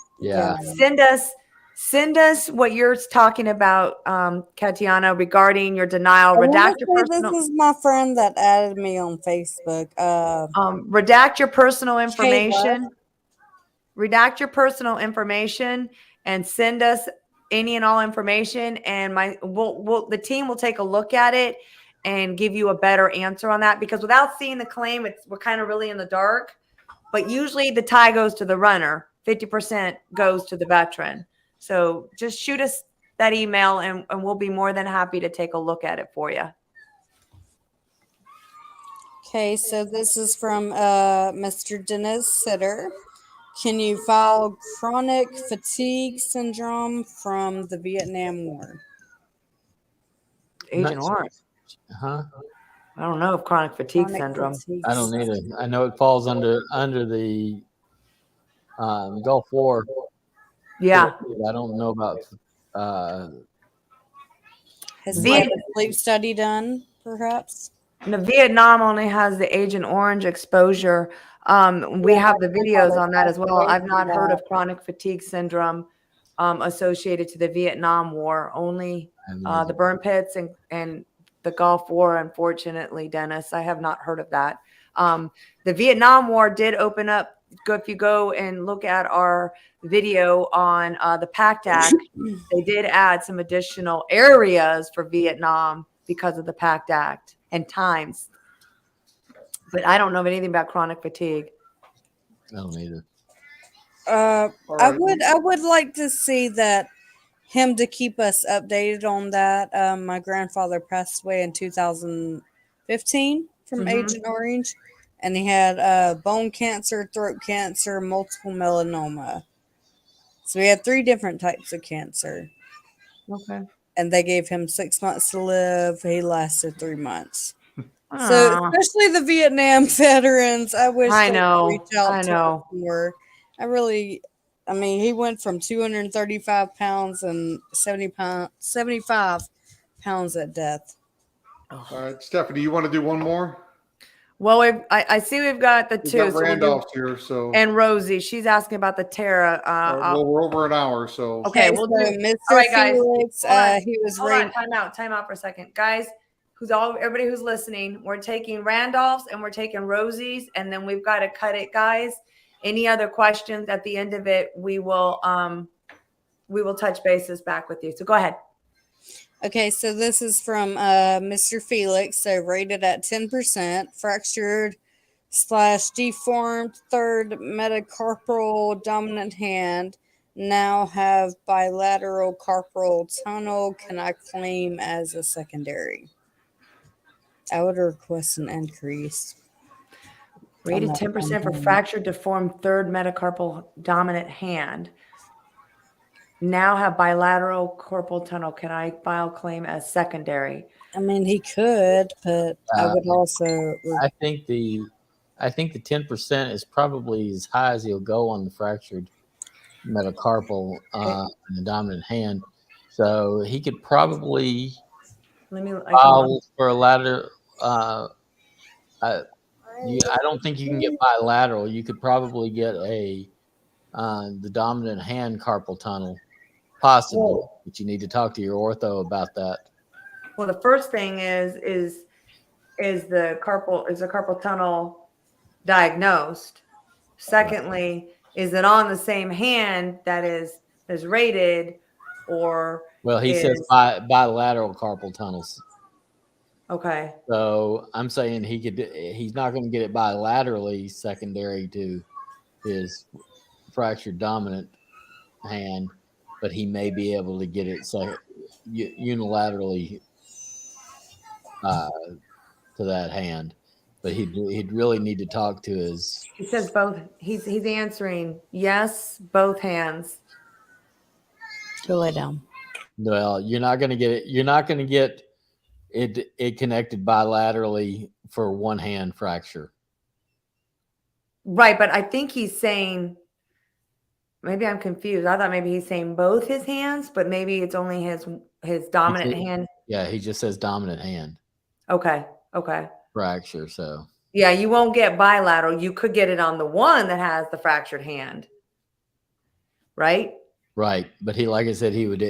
Send us what you're talking about, Katiana, regarding your denial. Redact your personal. This is my friend that added me on Facebook. Redact your personal information. Redact your personal information and send us any and all information. And the team will take a look at it and give you a better answer on that. Because without seeing the claim, we're kind of really in the dark. But usually the tie goes to the runner. 50% goes to the veteran. So just shoot us that email and we'll be more than happy to take a look at it for you. Okay, so this is from Mr. Dennis Sitter. Can you file chronic fatigue syndrome from the Vietnam War? Agent Orange. Huh? I don't know if chronic fatigue syndrome. I don't need it. I know it falls under the Gulf War. Yeah. I don't know about. Has a sleep study done, perhaps? The Vietnam only has the Agent Orange exposure. We have the videos on that as well. I've not heard of chronic fatigue syndrome associated to the Vietnam War. Only the burn pits and the Gulf War, unfortunately, Dennis. I have not heard of that. The Vietnam War did open up. If you go and look at our video on the PACT Act, they did add some additional areas for Vietnam because of the PACT Act and times. But I don't know anything about chronic fatigue. I don't either. I right. would like to see that him to keep us updated on that. My grandfather passed away in 2015 from Agent Orange, and he had bone cancer, throat cancer, multiple melanoma. So he had 3 different types of cancer. Okay. And they gave him 6 months to live. He lasted 3 months. Aww. So especially the Vietnam veterans, I wish I they know. would reach out I to know. us more. I mean, he went from 235 pounds and 75 pounds at death. All right, Stephanie, you want to do one more? Well, I see we've got the We've 2. got So we'll do- Randolph here, so and Rosie, she's asking about the Tara. well, we're over an hour, so Okay, we'll do. Mr. All right, guys. Felix, Hold on. he was Hold rated. on. Time out for a second, guys. Everybody who's listening, we're taking Randolph's and we're taking Rosie's, and then we've got to cut it, guys. Any other questions at the end of it, we will touch bases back with you. So go ahead. Okay, so this is from Mr. Felix. So rated at 10%, fractured / deformed third metacarpal dominant hand. Now have bilateral carpal tunnel. Can I claim as a secondary? I would request an increase. Rated 10% for fractured, deformed third metacarpal dominant hand. Now have bilateral carpal tunnel. Can I file claim as secondary? I mean, he could, but I would also. I think the 10% is probably as high as he'll go on the fractured metacarpal and the dominant hand. So he could probably file for a lateral. I don't think you can get bilateral. You could probably get the dominant hand carpal tunnel, possibly, but you need to talk to your ortho about that. Well, the first thing is the carpal tunnel diagnosed? Secondly, is it on the same hand that is rated, or? Well, he says bilateral carpal tunnels. Okay. So I'm saying he's not going to get it bilaterally secondary to his fractured dominant hand, but he may be able to get it unilaterally to that hand. But he'd really need to talk to his. He says both. He's answering yes, both hands. Go lay down. Well, you're not going to get it. You're not going to get it connected bilaterally for one hand fracture. Right, but I think he's saying. Maybe I'm confused. I thought maybe he's saying both his hands, but maybe it's only his dominant hand. Yeah, he just says dominant hand. Okay. Fracture, so. Yeah, you won't get bilateral. You could get it on the one that has the fractured hand. Right? Right. But like I said, he would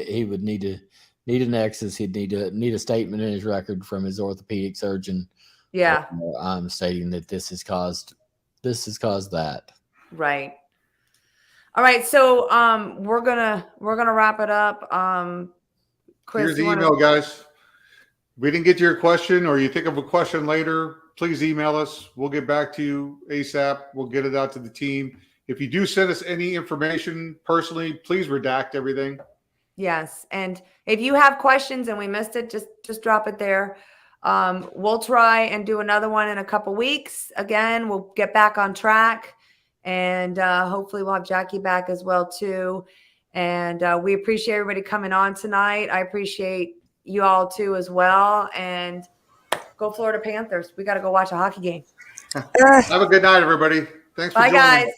need a nexus. He'd need a statement in his record from his orthopedic surgeon. Yeah. Stating that this has caused that. Right. All right. So we're gonna wrap it up. Chris, here's the email, guys. We didn't get to your question, or you think of a question later, please email us. We'll get back to you ASAP. We'll get it out to the team. If you do send us any information personally, please redact everything. Yes. And if you have questions and we missed it, just drop it there. We'll try and do another one in a couple weeks. Again, we'll get back on track, and hopefully we'll have Jackie back as well too. And we appreciate everybody coming on tonight. I appreciate you all too as well. And go Florida Panthers. We got to go watch a hockey game. Have a good night, everybody. Thanks for joining. Bye, guys.